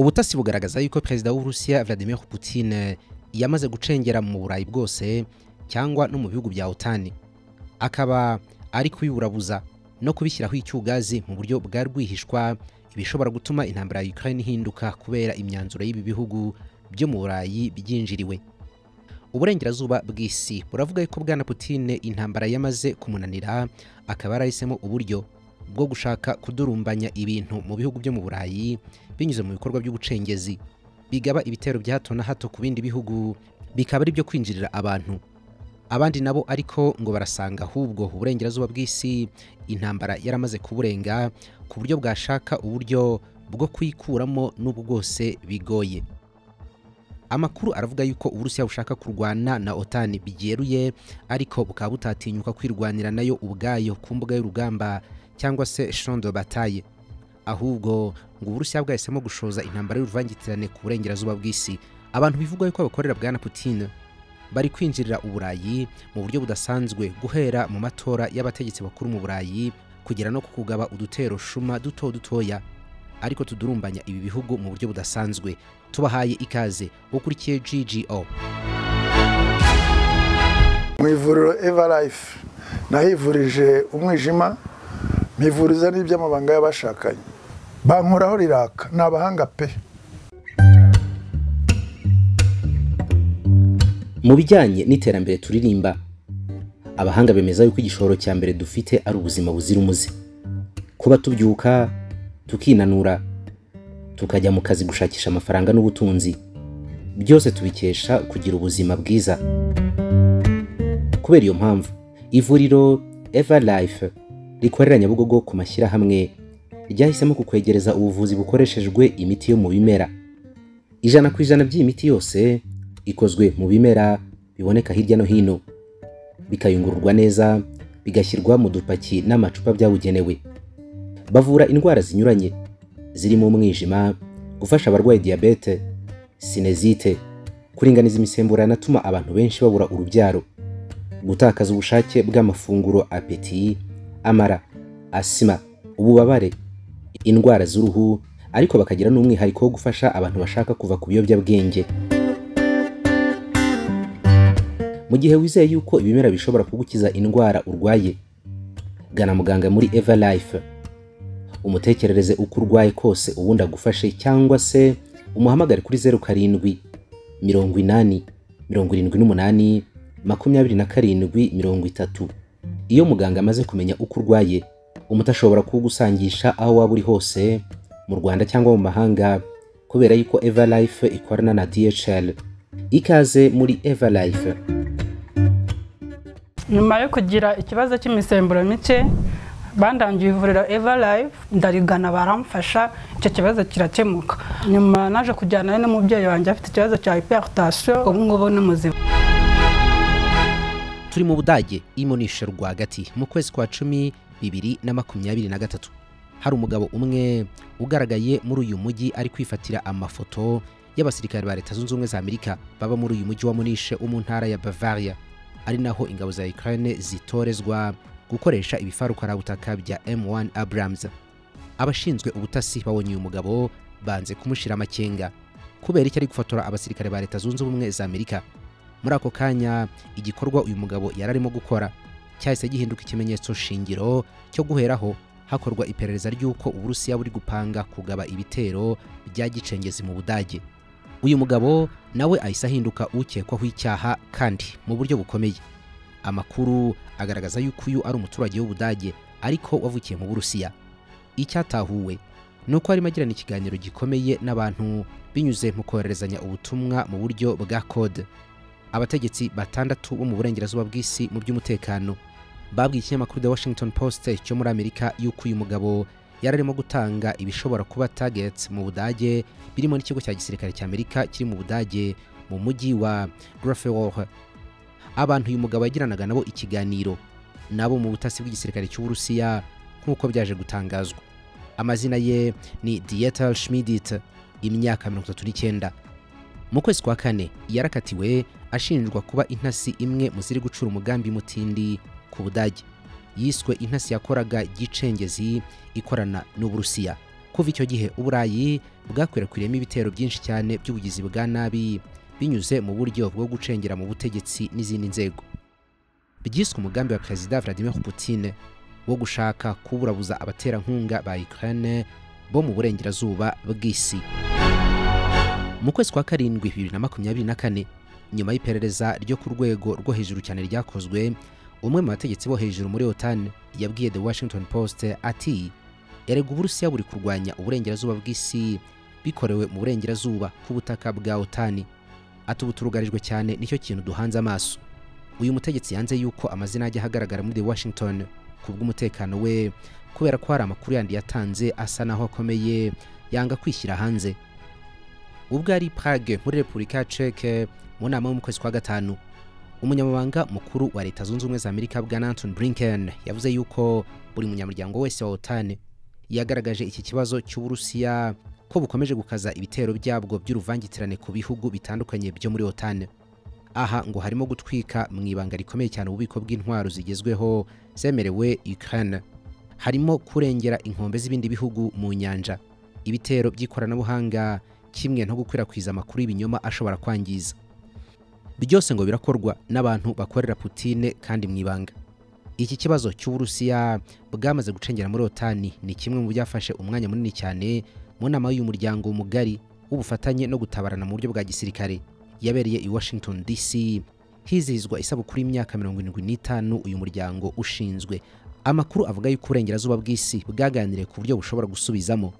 Ubutasi bugaragaza yuko Perezida w'Uburusiya Vladimir Putin yamaze gucengera mu Burayi bwose cyangwa no mu bihugu bya OTAN, akaba ari kubiburabuza no kubishyiraho icyugazi mu buryo bwa rwihishwa ibishobora gutuma intambara ya Ukraine hinduka kubera imyanzuro y'ibi bihugu byo mu Burayi byinjiriwe. Uburengerazuba bw'isi buravuga ko bwana Putin intambara yamaze kumunanira, akaba yarahisemo uburyo bwo gushaka kudurumbanya ibintu mu bihugu byo mu Burayi binyuze mu bikorwa by'ubucengezi, bigaba ibitero bya hato na hato ku bindi bihugu, bikaba ari byo kwinjirira abantu. Abandi nabo ariko ngo barasanga ahubwo uburengerazuba bw'isi intambara yaramaze kuburenga ku buryo bwashaka uburyo bwo kwikuramo n'ubwo bwose bigoye. Amakuru aravuga yuko Uburusiya bushaka kurwana na OTAN byeruye, ariko bukaba butatinyuka kwirwanira nayo ubwayo ku mbuga y'urugamba cyangwa se champ de bataille, ahubwo ngo Uburusiya bwahisemo gushoza intambara y'uruvangitirane ku burengerazuba bw'isi. Abantu bivuga yuko abakorera bwana Putin bari kwinjirira Uburayi mu buryo budasanzwe, guhera mu matora y'abategetsi bakuru mu Burayi kugera no kukugaba udutero shuma dutoya, ariko tudurumbanya ibi bihugu mu buryo budasanzwe. Tubahaye ikaze ukurikiye GGO. Mu ivuriro Everlife nahivurije umwijima, mpivuriza n'iby'amabanga y'abashakanye, bankoraho riraka, n'abahanga pe. Mu bijyanye n'iterambere turirimba, abahanga bemeza yuko igishoro cya mbere dufite ari ubuzima buzira umuze. Kuba tubyuka tukinanura tukajya mu kazi gushakisha amafaranga n'ubutunzi, byose tubikesha kugira ubuzima bwiza. Kubera iyo mpamvu ivuriro Everlife rikorera Nyabugogo ku mashyirahamwe ryahisemo kukwegereza ubuvuzi bukoreshejwe imiti yo mu bimera. 100% by'iyi miti yose ikozwe mu bimera biboneka hirya no hino, bikayungururwa neza, bigashyirwa mu dupaki n'amacupa byabugenewe. Bavura indwara zinyuranye zirimo umwijima, gufasha abarwaye diabete, sinezite, kuringaniza imisemburo yanatuma abantu benshi babura urubyaro, gutakaza ubushake bw'amafunguro appétit, amara, asima, ububabare, indwara z'uruhu, ariko bakagira n'umwihariko wo gufasha abantu bashaka kuva ku biyobyabwenge. Mu gihe wizeye yuko ibimera bishobora kugukiza indwara urwaye, gana muganga muri Everlife, umutekerereze uko urwaye kose ubundi agufashe, cyangwa se umuhamagare kuri 07 80 78 27 30. Iyo muganga amaze kumenya uko urwaye, umutashobora kugusangisha aho waba uri hose mu Rwanda cyangwa mu mahanga, kubera yuko Everlife ikorana na DHL. Ikaze muri Everlife. Nyuma yo kugira ikibazo cy'imisemburo mike, bandangiye ivuriro Everlife, ndarigana baramfasha, icyo kibazo kirakemuka. Nyuma naje kujyana n'umubyeyi wanjye afite ikibazo cya hypertension, ubu ngubu ni muzima. Turi mu Budage imonisha rwagati mu kwezi kwa 10 2023. Hari umugabo umwe ugaragaye muri uyu mujyi ari kwifatira amafoto y'abasirikare ba Leta Zunze Ubumwe za Amerika baba muri uyu mujyi wa Munich mu ntara ya Bavaria, ari naho ingabo za Ukraine zitorezwa gukoresha ibifaru karabutaka bya M1 Abrams. Abashinzwe ubutasi babonye uyu mugabo banze kumushira amakenga kubera icyo ari gufotora abasirikare ba Leta Zunze Ubumwe za Amerika. Muri ako kanya igikorwa uyu mugabo yararimo gukora cyahise gihinduka ikimenyetso shingiro cyo guheraho hakorwa iperereza ry'uko Uburusiya buri gupanga kugaba ibitero bya gicengezi mu Budage. Uyu mugabo nawe ahise ahinduka ukekwaho icyaha kandi mu buryo bukomeye. Amakuru agaragaza yuko uyu ari umuturage w'Ubudage ariko wavukiye mu Burusiya. Icyatahuwe nuko ari magirana ikiganiro gikomeye n'abantu binyuze mu kohererezanya ubutumwa mu buryo bwa code. Abategetsi batandatu bo mu burengerazuba bw'isi mu by'umutekano babwiye ikinyamakuru The Washington Post cyo muri Amerika yuko uyu mugabo yararimo gutanga ibishobora kuba targets mu Budage, birimo n'ikigo cya gisirikare cya Amerika kiri mu Budage mu mujyi wa Grafenwohl. Abantu uyu mugabo yagiranaga nabo ikiganiro nabo mu butasi bw'igisirikare cy'Uburusiya nk'uko byaje gutangazwa. Amazina ye ni Dieter Schmidt, imyaka 39. Mu kwezi kwa 4 yarakatiwe ashinjwa kuba intasi imwe mu ziri gucura umugambi mutindi ku Budage. Yiswe intasi yakoraga gicengezi ikorana n'Uburusiya. kuva icyo gihe uburayi bwakwirakwiriyemo ibitero byinshi cyane by'ubugizi bwa nabi binyuze mu buryo bwo gucengera mu butegetsi n'izindi nzego. Byiswe umugambi wa Perezida Vladimir Putin wo gushaka kuburabuza abaterankunga ba Ukraine bo mu burengerazuba bw'isi. Mu kwezi kwa karindwi 2024, nyuma y'iperereza ryo ku rwego rwo hejuru cyane ryakozwe, umwe mu bategetsi bo hejuru muri OTAN yabwiye The Washington Post ati erega Uburusiya buri kurwanya uburengerazuba bw'isi bikorewe mu burengerazuba k'ubutaka bwa OTAN. Ati ubu turugarijwe cyane nicyo kintu duhanze amaso. Uyu mutegetsi yanze yuko amazina ajya ahagaragara muri The Washington kubw'umutekano we, kubera ko hari amakuru yandi yatanze asa naho akomeye yanga kwishyira hanze. Ubwo ari Prague muri Repubulika Czech mu nama yo mu kwezi kwa gatanu, umunyamabanga mukuru wa Leta Zunze Ubumwe za Amerika bwa Antony Blinken yavuze yuko buri munyamuryango wese wa OTAN yagaragaje iki kibazo cy'Uburusiya ko bukomeje gukaza ibitero byabwo by'uruvangitirane ku bihugu bitandukanye byo muri OTAN. Aha ngo harimo gutwika mu ibanga rikomeye cyane ububiko bw'intwaro zigezweho zemerewe Ukraine, harimo kurengera inkombe z'ibindi bihugu mu nyanja, ibitero by'ikoranabuhanga, kimwe no gukwirakwiza amakuru y'ibinyoma ashobora kwangiza. Byose ngo birakorwa n'abantu bakorera Putin kandi mu ibanga. Iki kibazo cy'Uburusiya bwamaze gucengera muri OTAN ni kimwe mu byafashe umwanya munini cyane mu nama y'umuryango mugari w'ubufatanye no gutabarana mu buryo bwa gisirikare yabereye i Washington DC, hizihizwa isabukuru y'imyaka 75 uyu muryango ushinzwe. Amakuru avuga yuko uburengerazuba bw'isi bwaganiriye ku buryo bushobora gusubizamo.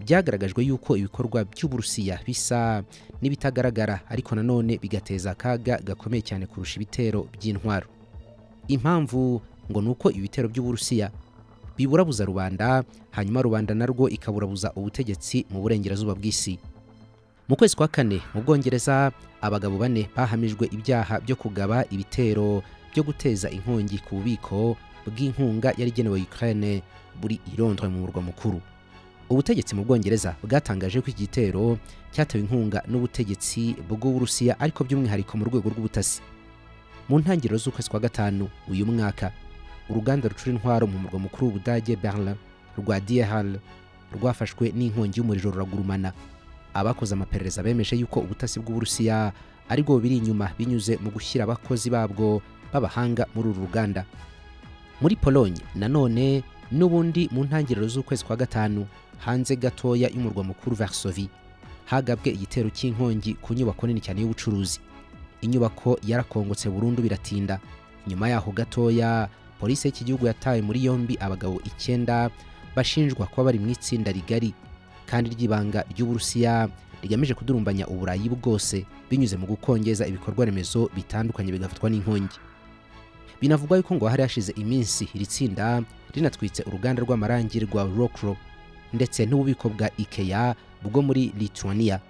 Byagaragajwe yuko ibikorwa by'Uburusiya bisa n'ibitagaragara, ariko nanone bigateza akaga gakomeye cyane kurusha ibitero by'intwaro. Impamvu ngo nuko ibitero by'Uburusiya biburabuza rubanda, hanyuma rubanda narwo ikaburabuza ubutegetsi mu burengerazuba bw'isi. Mu kwezi kwa kane mu Bwongereza, abagabo 4 bahamijwe ibyaha byo kugaba ibitero byo guteza inkongi ku bubiko bw'inkunga yari igenewe Ukraine buri i Londres mu murwa mukuru. Ubutegetsi mu Bwongereza bwatangaje ko iki gitero cyatewe inkunga n'ubutegetsi bw'Uburusiya, ariko by'umwihariko mu rwego rw'ubutasi. Mu ntangiriro z'ukwezi kwa gatanu uyu mwaka, uruganda rucura intwaro mu murwa mukuru w'Ubudage Berlin rwa DHL rwafashwe n'inkongi y'umuriro ruragurumana. Abakoze amaperereza bemeje yuko ubutasi bw'Uburusiya ari bwo biri inyuma binyuze mu gushyira abakozi babwo b'abahanga muri uru ruganda. Muri Pologne nanone n'ubundi mu ntangiriro z'ukwezi kwa gatanu, hanze gatoya y'umurwa mukuru Varsovie, hagabwe igitero cy'inkongi ku nyubako nini cyane y'ubucuruzi. Inyubako yarakongotse burundu biratinda. Nyuma yaho gatoya, polisi y'iki gihugu yataye muri yombi abagabo 9 bashinjwa kuba bari mu itsinda rigari kandi ry'ibanga ry'Uburusiya rigamije kudurumbanya uburayi bwose binyuze mu gukongeza ibikorwa remezo bitandukanye bigafatwa n'inkongi. Binavugwa yuko ngo hari hashize iminsi iri tsinda rinatwitse uruganda rw'amarangi rwa Rockro ndetse n'ububiko bwa IKEA bwo muri Lithuania.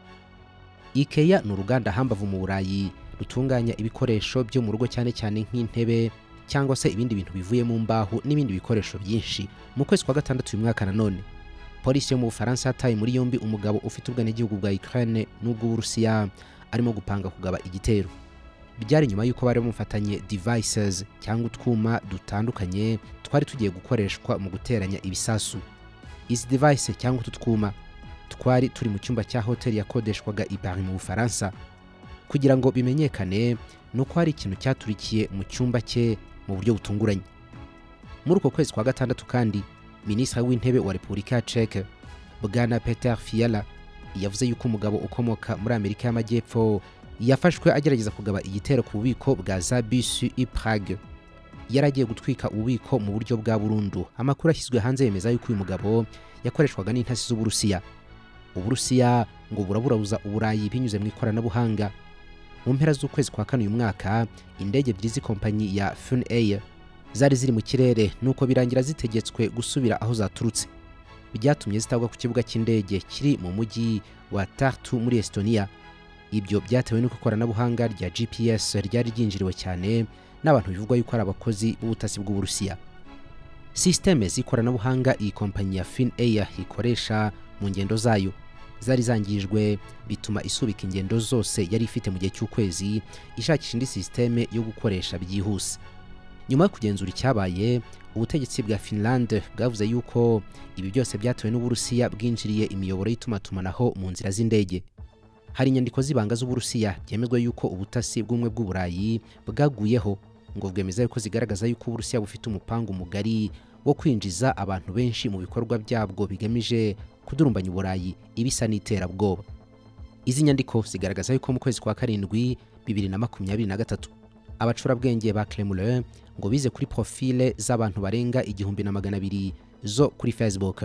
IKEA ni uruganda hambavu mu Burayi rutunganya ibikoresho byo mu rugo cyane cyane nk'intebe cyangwa se ibindi bintu bivuye mu mbaho n'ibindi bikoresho byinshi. Mu kwezi kwa gatandatu uyu mwaka nanone, polisi yo mu Bufaransa yataye muri yombi umugabo ufite ubwenegihugu bwa Ukraine n'ubw'Uburusiya arimo gupanga kugaba igitero. Byari nyuma yuko bari bamufatanye devices cyangwa utwuma dutandukanye twari tugiye gukoreshwa mu guteranya ibisasu. Izi device cyangwa utwuma twari turi mu cyumba cya hoteli yakodeshwaga i Paris mu Bufaransa. Kugira ngo bimenyekane nuko hari ikintu cyaturikiye mu cyumba cye mu buryo butunguranye. Muri uko kwezi kwa gatandatu kandi, Minisitiri w'Intebe wa Repubulika Czech Bwana Petr Fiala yavuze yuko umugabo ukomoka muri Amerika y'Amajyepfo yafashwe agerageza kugaba igitero ku bubiko bwa Zabis i Prague. Yaragiye gutwika ububiko mu buryo bwa burundu. Amakuru ashyizwe hanze yemeza yuko uyu mugabo yakoreshwaga n'intasi z'Uburusiya. Uburusiya ngo buraburabuza Uburayi binyuze mu ikoranabuhanga. Mu mpera z'ukwezi kwa kane uyu mwaka, indege ebyiri z'ikompanyi ya Funair zari ziri mu kirere nuko birangira zitegetswe gusubira aho zaturutse. Byatumye zitagwa ku kibuga cy'indege kiri mu mujyi wa Tartu muri Estonia. Ibyo byatewe n'uko ikoranabuhanga rya GPS ryari ryinjiriwe cyane n'abantu bivugwa yuko ari abakozi b'ubutasi bw'Uburusiya. Systeme z'ikoranabuhanga iyi kompanyi ya Funair ikoresha mu ngendo zayo zari zangijwe, bituma isubika ingendo zose yari ifite mu gihe cy'ukwezi ishakisha indi systeme yo gukoresha byihuse. Nyuma yo kugenzura icyabaye, ubutegetsi bwa Finland bwavuze yuko ibi byose byatewe n'Uburusiya bwinjiriye imiyoboro y'itumatumanaho mu nzira z'indege. Hari inyandiko z'ibanga z'Uburusiya byemezwa yuko ubutasi bw'umwe bw'Uburayi bwaguyeho ngo bwemeza yuko zigaragaza yuko Uburusiya bufite umupango mugari wo kwinjiza abantu benshi mu bikorwa byabwo bigamije kudurumbanya Uburayi ibisa n'iterabwoba. Izi nyandiko zigaragaza yuko mu kwezi kwa karindwi 2023 abacurabwenge ba Kremlin ngo bize kuri profile z'abantu barenga 1200 zo kuri Facebook.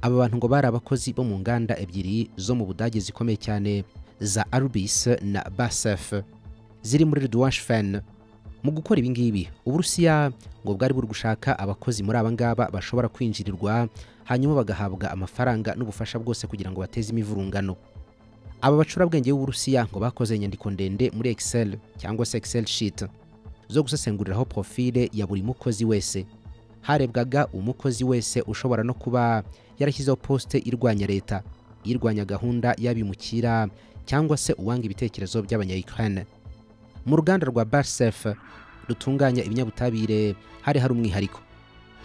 Aba bantu ngo bari abakozi bo mu nganda ebyiri zo mu Budage zikomeye cyane za Arbis na BASF ziri muri Ludwigshafen. Mu gukora ibi ngibi Uburusiya ngo bwari buri gushaka abakozi muri aba ngaba bashobora kwinjirirwa hanyuma bagahabwa amafaranga n'ubufasha bwose kugira ngo bateze imivurungano. Aba bacurabwenge b'Uburusiya ngo bakoze inyandiko ndende muri Excel cyangwa se Excel sheet zo gusesenguriraho profile ya buri mukozi wese. Harebwaga umukozi wese ushobora no kuba yarashyizeho poste irwanya leta, irwanya gahunda y'abimukira cyangwa se uwanga ibitekerezo by'abanya-Ukraine. Mu ruganda rwa BASF rutunganya ibinyabutabire hari umwihariko,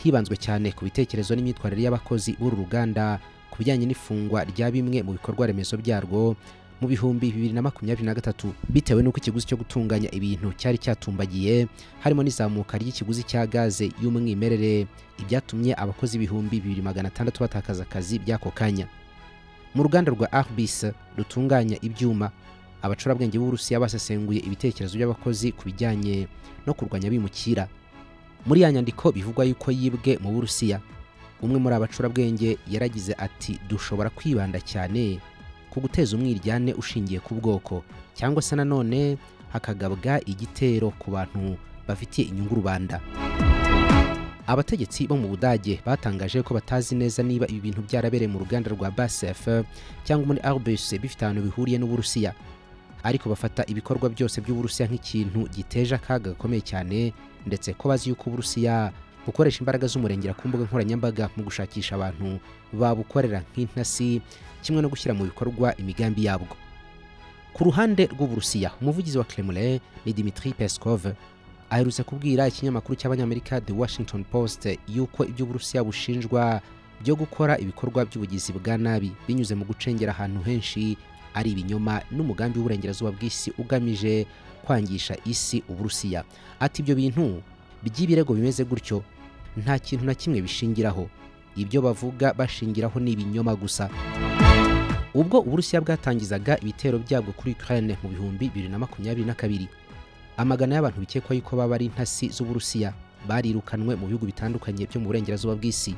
hibanzwe cyane ku bitekerezo n'imyitwarire y'abakozi b'uru ruganda ku bijyanye n'ifungwa rya bimwe mu bikorwa remezo byarwo mu bihumbi 2023 bitewe n'uko ikiguzi cyo gutunganya ibintu cyari cyatumbagiye, harimo n'izamuka ry'ikiguzi cya gaze y'umwimerere, ibyatumye abakozi 2600 batakaza akazi by'ako kanya. Mu ruganda rwa Arbis rutunganya ibyuma, abacurabwenge b'Uburusiya basesenguye ibitekerezo by'abakozi ku bijyanye no kurwanya bimukira. Muri ya nyandiko bivugwa yuko yibwe mu Burusiya, umwe muri abacurabwenge yaragize ati dushobora kwibanda cyane ku guteza umwiryane ushingiye ku bwoko cyangwa se nanone hakagabwa igitero ku bantu bafitiye inyungu rubanda. Abategetsi bo mu Budage batangaje ko batazi neza niba ibi bintu byarabereye mu ruganda rwa BASF cyangwa muri Arbus bifite ahantu bihuriye n'Uburusiya, ariko bafata ibikorwa byose by'Uburusiya nk'ikintu giteje akaga gakomeye cyane, ndetse ko bazi yuko Uburusiya bukoresha imbaraga z'umurengera ku mbuga nkoranyambaga mu gushakisha abantu babukorera nk'intasi kimwe no gushyira mu bikorwa imigambi yabwo. Ku ruhande rw'Uburusiya, umuvugizi wa Kremlin ni Dmitry Peskov aherutse kubwira ikinyamakuru cy'abanyamerika The Washington Post yuko ibyo Uburusiya bushinjwa byo gukora ibikorwa by'ubugizi bwa nabi binyuze mu gucengera ahantu henshi ari ibinyoma n'umugambi w'uburengerazuba bw'isi ugamije kwangisha isi Uburusiya. Ati ibyo bintu by'ibirego bimeze gutyo nta kintu na kimwe bishingiraho, ibyo bavuga bashingiraho ni ibinyoma gusa. Ubwo Uburusiya bwatangizaga ibitero byabwo kuri Ukraine mu bihumbi 2022, amagana y'abantu bikekwa yuko baba ari intasi z'Uburusiya barirukanwe mu bihugu bitandukanye byo mu burengerazuba bw'isi.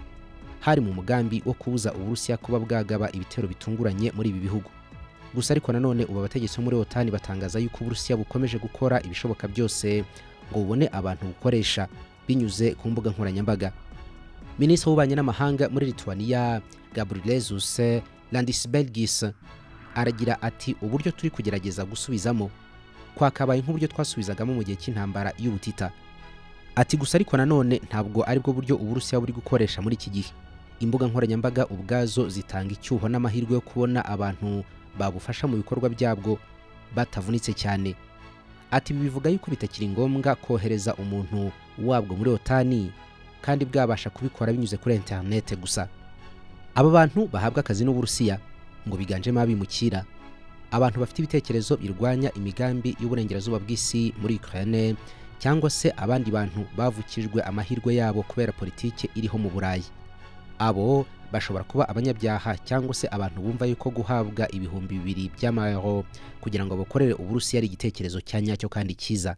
Hari mu mugambi wo kubuza Uburusiya kuba bwagaba ibitero bitunguranye muri ibi bihugu. Gusa ariko nanone ubu abategetsi muri OTAN batangaza yuko Uburusiya bukomeje gukora ibishoboka byose ngo bubone abantu bukoresha binyuze ku mbuga nkoranyambaga. Minisitiri w'ububanyi n'amahanga muri Lithuania Gabrielius Landsbergis aragira ati uburyo turi kugerageza gusubizamo kwakabaye nk'uburyo twasubizagamo mu gihe cy'intambara y'ubutita. Ati gusa ariko nanone ntabwo aribwo buryo Uburusiya buri gukoresha muri iki gihe. Imbuga nkoranyambaga ubwazo zitanga icyuho n'amahirwe yo kubona abantu babufasha mu bikorwa byabwo batavunitse cyane. Ati bivuga yuko bitakiri ngombwa kohereza umuntu wabwo muri OTAN kandi bwabasha kubikora binyuze kuri internet gusa. Aba bantu bahabwa akazi n'Uburusiya ngo biganjemo abimukira, abantu bafite ibitekerezo birwanya imigambi y'uburengerazuba bw'isi muri Ukraine, cyangwa se abandi bantu bavukijwe amahirwe yabo kubera politike iriho mu Burayi. Abo bashobora kuba abanyabyaha cyangwa se abantu bumva yuko guhabwa ibihumbi 2 by'amayero kugira ngo bakorere Uburusiya ari igitekerezo cya nyacyo kandi cyiza.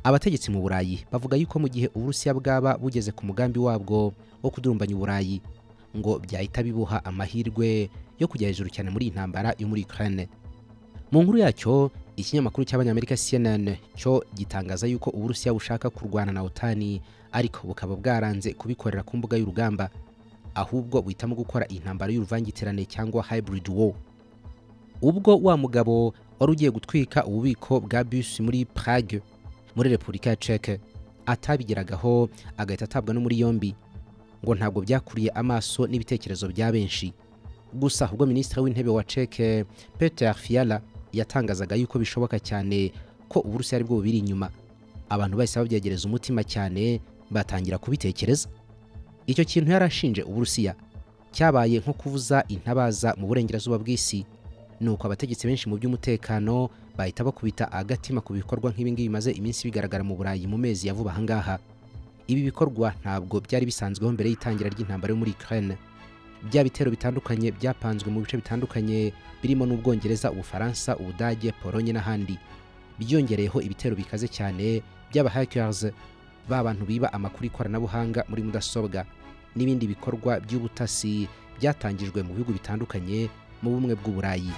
Abategetsi mu Burayi bavuga yuko mu gihe Uburusiya bwaba bugeze ku mugambi wabwo wo kudurumbanya Uburayi ngo byahita bibuha amahirwe yo kujya hejuru cyane muri intambara yo muri Ukraine. Mu nkuru yacyo ikinyamakuru cy'abanyamerika CNN cyo gitangaza yuko Uburusiya bushaka kurwana na OTAN ariko bukaba bwaranze kubikorera ku mbuga y'urugamba, ahubwo buhitamo gukora intambara y'uruvangitirane cyangwa hybrid war. Ubwo wa mugabo wari ugiye gutwika ububiko bwa bus muri Prague muri Repubulika ya Czech atabigeragaho agahita atabwa no muri yombi, ngo ntabwo byakuriye amaso n'ibitekerezo bya benshi. Gusa ahubwo Minisitiri w'Intebe wa Czech Petr Fiala yatangazaga yuko bishoboka cyane ko Uburusiya aribwo bubiri inyuma. Abantu bahise babyegereza umutima cyane batangira kubitekereza. Icyo kintu yarashinje Uburusiya cyabaye nko kuvuza intabaza mu burengerazuba bw'isi, nuko abategetsi benshi mu by'umutekano bahita bakubita agatima ku bikorwa nk'ibi ngibi bimaze iminsi bigaragara mu Burayi mu mezi ya vuba ahangaha. Ibi bikorwa ntabwo byari bisanzweho mbere y'itangira ry'intambara yo muri Ukraine. Bya bitero bitandukanye byapanzwe mu bice bitandukanye birimo n'Ubwongereza, Ubufaransa, Ubudage, Polonye n'ahandi. Byongereyeho ibitero bikaze cyane by'aba hackers, ba bantu biba amakuru ikoranabuhanga muri mudasobwa n'ibindi bikorwa by'ubutasi byatangijwe mu bihugu bitandukanye mu bumwe bw'Uburayi.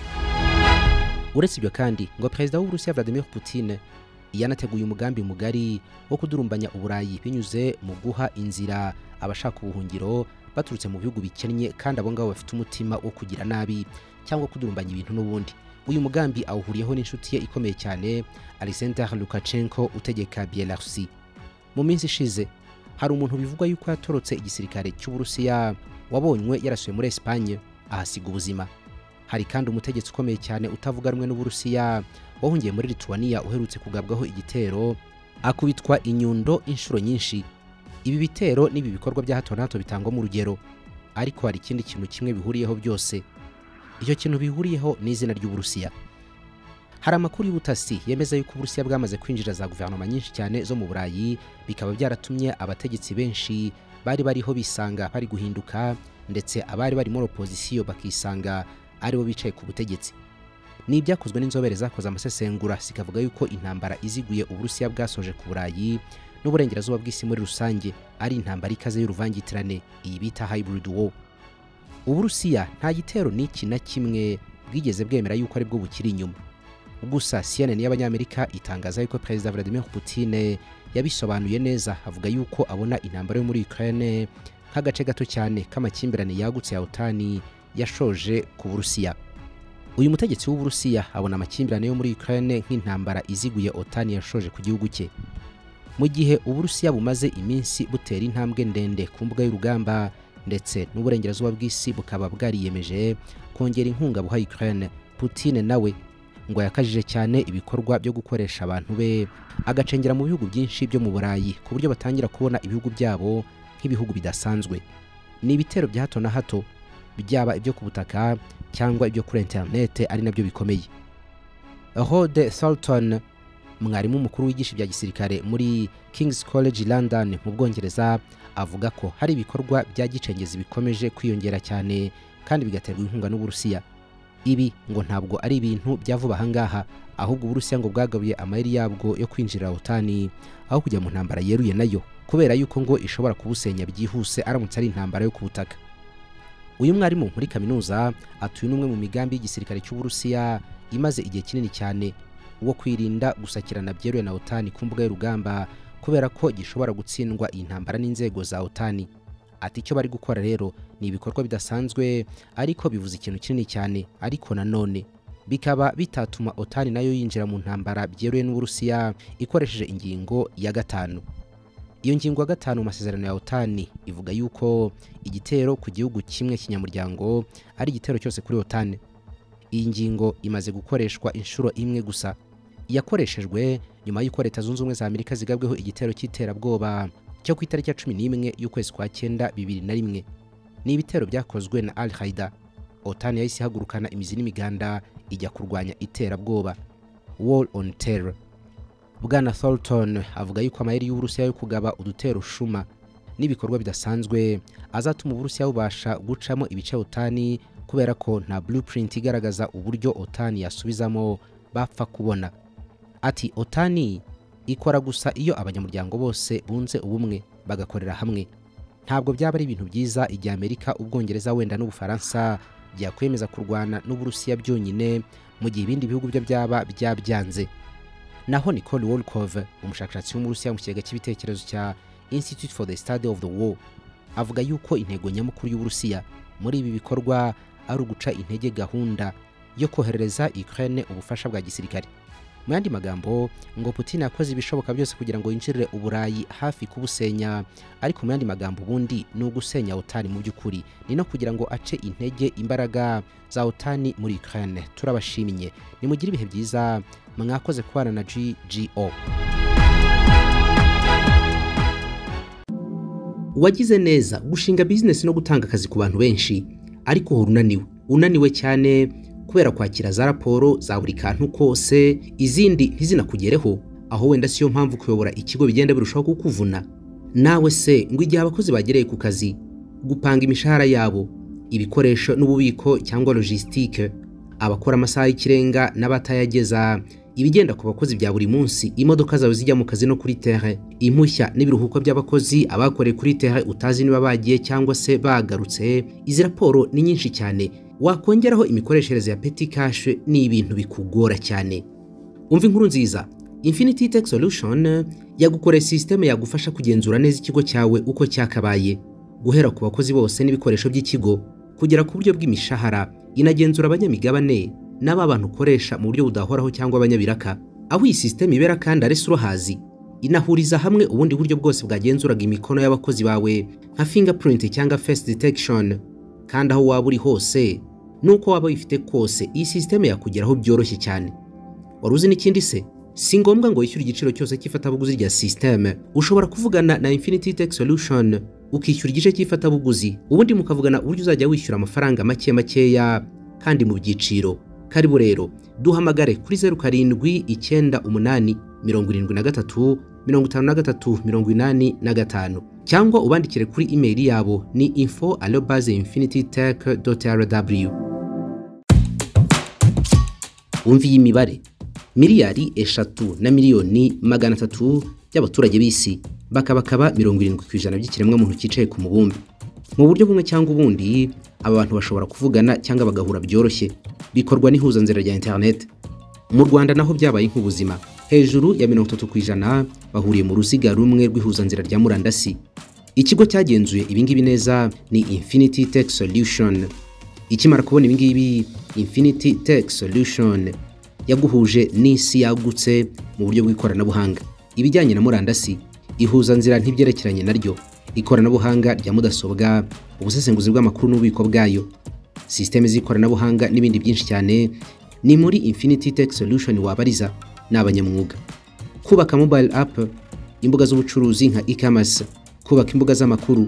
Uretse ibyo kandi ngo Perezida w'Uburusiya Vladimir Putin yanateguye umugambi mugari wo kudurumbanya Uburayi binyuze mu guha inzira abashaka ubuhungiro baturutse mu bihugu bikennye kandi abo ngabo bafite umutima wo kugira nabi cyangwa kudurumbanya ibintu n'ubundi. Uyu mugambi awuhuriyeho n'inshuti ye ikomeye cyane Alexander Lukashenko utegeka Belarusi. Mu minsi ishize hari umuntu bivugwa yuko yatorotse igisirikare cy'Uburusiya wabonywe yarasuye muri Espagne ahasiga ubuzima. Hari kandi umutegetsi ukomeye cyane utavuga rumwe n'Uburusiya wahungiye muri Lithuania uherutse kugabwaho igitero akubitwa inyundo inshuro nyinshi. Ibi bitero n'ibi bikorwa bya hato na hato bitangwa mu rugero, ariko hari ikindi kintu kimwe bihuriyeho byose. Icyo kintu bihuriyeho ni izina ry'Uburusiya. Hari amakuru y'ubutasi yemeza yuko Uburusiya bwamaze kwinjira za guverinoma nyinshi cyane zo mu Burayi, bikaba byaratumye abategetsi benshi bari bariho bisanga bari guhinduka, ndetse abari bari muri opposition bakisanga aribo bicaye ku butegetsi. Ni ibyakozwe n'inzobere zakoze amasesengura zikavuga yuko intambara iziguye Uburusiya bwasoje ku Burayi n'uburengerazuba bw'isi muri rusange ari intambara ikaze y'uruvangitirane, iyi bita hybrid war. Uburusiya nta gitero n'iki na kimwe bwigeze bwemera yuko ari bwo bukiri inyuma. Gusa CNN y'Abanyamerika itangaza yuko Perezida Vladimir Putin yabisobanuye neza, avuga yuko abona intambara yo muri Ukraine nk'agace gato cyane k'amakimbirane yagutse ya OTAN yashoje ku Burusiya. Uyu mutegetsi w'Uburusiya abona amakimbirane yo muri Ukraine nk'intambara iziguye OTAN yashoje ku gihugu cye. Mu gihe Uburusiya bumaze iminsi butera intambwe ndende ku mbuga y'urugamba, ndetse n'uburengerazuba bw'isi bukaba bwariyemeje kongera inkunga buha Ukraine, Putin nawe ngo yakajije cyane ibikorwa byo gukoresha abantu be agacengera mu bihugu byinshi byo mu Burayi ku buryo batangira kubona ibihugu byabo nk'ibihugu bidasanzwe. Ni ibitero bya hato na hato, byaba ibyo ku butaka cyangwa ibyo kuri internet, ari nabyo bikomeye. Rod Thornton, mwarimu mukuru wigisha ibya gisirikare muri King's College London mu Bwongereza, avuga ko hari ibikorwa bya gicengezi bikomeje kwiyongera cyane kandi bigaterwa inkunga n'Uburusiya. Ibi ngo ntabwo ari ibintu bya vuba ahangaha, ahubwo Uburusiya ngo bwagabuye amayeri yabwo yo kwinjira OTAN aho kujya mu ntambara yeruye nayo, kubera yuko ngo ishobora kubusenya byihuse aramutse ari intambara yo ku butaka. Uyu mwarimu muri kaminuza atuye n'umwe mu migambi y'igisirikare cy'Uburusiya imaze igihe kinini cyane wo kwirinda gusakirana byeruye na OTAN ku mbuga y'urugamba, kubera ko gishobora gutsindwa iyi ntambara n'inzego za OTAN. Ati icyo bari gukora rero ni ibikorwa bidasanzwe, ariko bivuze ikintu kinini cyane, ariko nanone bikaba bitatuma OTAN nayo yinjira mu ntambara byeruye n'Uburusiya ikoresheje ingingo ya 5. Iyo ngingo ya 5 mu masezerano ya OTAN ivuga yuko igitero ku gihugu kimwe kinyamuryango ari igitero cyose kuri OTAN. Iyi ngingo imaze gukoreshwa inshuro imwe gusa, yakoreshejwe nyuma y'uko Leta Zunze Ubumwe za Amerika zigabweho igitero cy'iterabwoba cyo ku itariki ya 11 y'ukwezi kwa 9 2001. Ni ibitero byakozwe na Al-Qaeda. OTAN yahise ihagurukana imizi n'imiganda ijya kurwanya iterabwoba, War on Terror. Bwana Thornton avuga yuko amayeri y'Uburusiya yo kugaba udutero shuma n'ibikorwa bidasanzwe azatuma Uburusiya bubasha gucamo ibice OTAN, kubera ko nta blueprint igaragaza uburyo OTAN yasubizamo bapfa kubona. Ati OTAN ikora gusa iyo abanyamuryango bose bunze ubumwe bagakorera hamwe. Ntabwo byaba ari ibintu byiza igihe Amerika, Ubwongereza wenda n'Ubufaransa byakwemeza kurwana n'Uburusiya byonyine mu gihe ibindi bihugu byo byaba byabyanze. Naho Nicole Volkov, umushakashatsi w'Umurusiya mu kigega cy'ibitekerezo cya Institute for the Study of the War, avuga yuko intego nyamukuru y'Uburusiya muri ibi bikorwa ari uguca intege gahunda yo koherereza Ukraine ubufasha bwa gisirikare. Mu yandi magambo ngo Putin yakoze ibishoboka byose kugira ngo yinjirire Uburayi hafi kubusenya, ariko mu yandi magambo ubundi ni ugusenya OTAN mu by'ukuri, ni no kugira ngo ace intege imbaraga za OTAN muri Ukraine. Turabashimiye, nimugire ibihe byiza, mwakoze kubana na GGO. wagize neza gushinga business no gutanga akazi ku bantu benshi, ariko uhora unaniwe cyane kubera kwakira za raporo za buri kantu kose, izindi ntizinakugereho, aho wenda siyo mpamvu kuyobora ikigo bigenda birushaho kukuvuna. Nawe se ngo igihe abakozi bagereye ku kazi, gupanga imishahara yabo, ibikoresho n'ububiko cyangwa logistique, abakora amasaha y'ikirenga n'abatayageza, ibigenda ku bakozi bya buri munsi, imodoka zawe zijya mu kazi no kuri terrain, impushya n'ibiruhuko by'abakozi abakoreye kuri terrain utazi niba bagiye cyangwa se bagarutse, izi raporo ni nyinshi cyane. Wakongeraho imikoreshereze ya petty cash, ni ibintu bikugora cyane. Umva inkuru nziza, Infinity Tech Solution yagukoreye system yagufasha kugenzura neza ikigo cyawe uko cyakabaye, guhera ku bakozi bose n'ibikoresho by'ikigo kugera ku buryo bw'imishahara, inagenzura abanyamigabane n'aba bantu ukoresha mu buryo budahoraho cyangwa abanyabiraka. Aho iyi system ibera kandi ari surohazi, inahuriza hamwe ubundi buryo bwose bwagenzuraga imikono y'abakozi bawe nka fingerprint cyangwa face detection, kandi aho waba uri hose nuko waba wifite kose, iyi system yakugeraho byoroshye cyane. Waruzi n'ikindi se? Si ngombwa ngo wishyure igiciro cyose cy'ifatabuguzi rya system. Ushobora kuvugana na Infinity Tech Solution ukishyura igice cy'ifatabuguzi, ubundi mukavugana uburyo uzajya wishyura amafaranga makeya kandi mu byiciro. Karibu rero, duhamagare kuri 0798 73 53 cyangwa ubandikire kuri email yabo ni info@infinitytech.rw. Umvi imibare, miliyari 3,300,000 by'abaturage b'isi bakaba 70% by'ikiremwa muntu cyicaye ku mubumbe. Mu buryo bumwe cyangwa ubundi, aba bantu bashobora kuvugana cyangwa bagahura byoroshye, bikorwa n'ihuzanzira rya internet. Mu Rwanda naho byabaye nk'ubuzima, hejuru ya 30% bahuriye mu ruziga rumwe rw'ihuzanzira rya murandasi. Ikigo cyagenzuye ibingibi neza ni Infinity Tech Solution. Ikimara kubona ibingibi, Infinity Tech Solution yaguhuje n'isi yagutse mu buryo bw'ikoranabuhanga. Ibijyanye na murandasi, ihuzanzira ntibyerekeranye naryo, ikoranabuhanga rya mudasobwa, ubusesenguzi bw'amakuru n'ububiko bwayo, systeme z'ikoranabuhanga n'ibindi byinshi cyane, ni muri Infinity Tech Solution wabariza n'abanyamwuga. Kubaka mobile app, imbuga z'ubucuruzi nka e-commerce, kubaka imbuga z'amakuru,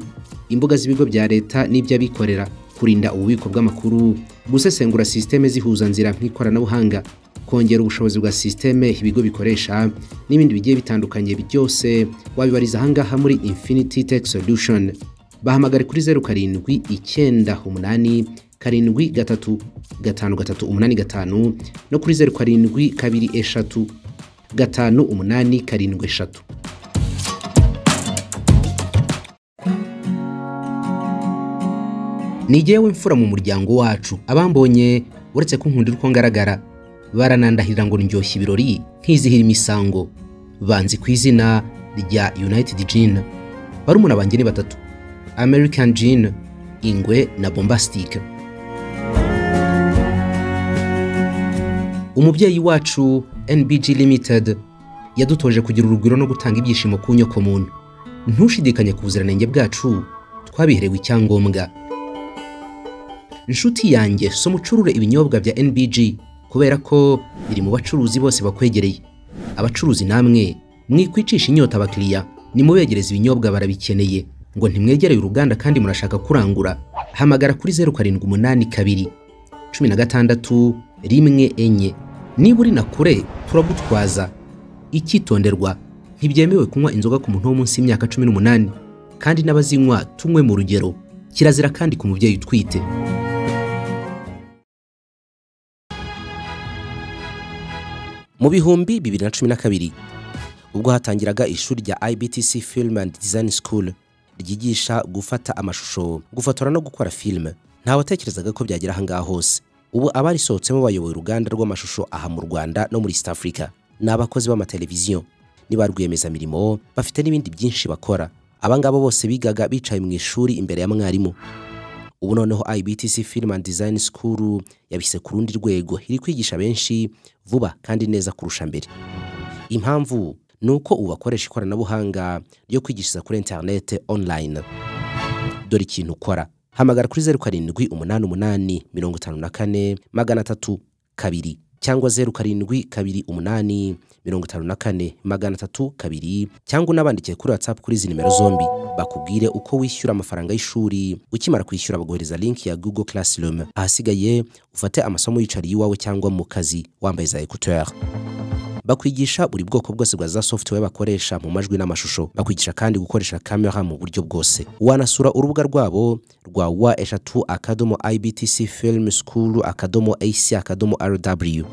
imbuga z'ibigo bya leta n'iby'abikorera, kurinda ububiko bw'amakuru, gusesengura systeme zihuzanzira nk'ikoranabuhanga, kongera ubushobozi bwa systeme ibigo bikoresha, n'ibindi bigiye bitandukanye byose wabibariza ahangaha muri Infinity Tech Solution. Bahamagare kuri 0798 73 5385 no kuri 0723 5873. Nigewe mfura mu muryango wacu, abambonye uretse ko nkundira uko ngaragara baranandahirira ngo ndyoshye ibirori nkizihira imisango. Banzi ku izina rya United Gene. Barumuna banjye ni batatu, American Gene, Ingwe na Bombastic. Umubyeyi wacu NBG Limited yadutoje kugira urugwiro no gutanga ibyishimo ku nyoko muntu. Ntushidikanye ku buziranenge bwacu, twabiherewe icyangombwa. Inshuti yanjye, so mucurure ibinyobwa bya NBG kubera ko biri mu bacuruzi bose bakwegereye. Abacuruzi namwe mwikwicisha inyota abakiriya, nimubegereza ibinyobwa barabikeneye. Ngo ntimwegereye uruganda kandi murashaka kurangura, hamagara kuri 0782 16 14. Niba uri nakure turagutwaza. Icyitonderwa, ntibyemewe kunywa inzoga ku muntu wo munsi y'imyaka 18, kandi n'abazinywa tunywe mu rugero. Kirazira kandi ku mubyeyi utwite. Mu bihumbi 2012 ubwo hatangiraga ishuri rya IBTC Film and Design School ryigisha gufata amashusho, gufotora no gukora film, nta watekerezaga ko byagera ahangaha hose. Ubu abarisohotsemo bayoboye uruganda rw'amashusho aha mu Rwanda no muri East Africa, n'abakozi b'amateleviziyo, niba rwiyemezamirimo, bafite n'ibindi byinshi bakora. Abangabo bose bigaga bicaye mu ishuri imbere ya mwarimu. Ubu noneho IBTC Film and Design School yabise ku rundi rwego, iri kwigisha benshi vuba kandi neza kurusha mbere. Impamvu nuko ubu bakoresha ikoranabuhanga ryo kwigishiriza kuri internet online. Dore ikintu ukora, hamagara kuri 0788 54 302 cyangwa 0728 54 302 cyangwa unabandikiye kuri WhatsApp kuri izi nimero zombi bakubwire uko wishyura amafaranga y'ishuri. Ukimara kwishyura baguhereza link ya Google Classroom, ahasigaye ufate amasomo yicariye iwawe cyangwa mu kazi wambaye za écouteurs. Bakwigisha buri bwoko bwose bwa za software bakoresha mu majwi n'amashusho. Bakwigisha kandi gukoresha kamera mu buryo bwose. Wanasura urubuga rwabo rwa wa eshatu ibtcfilmschool.ac.rw.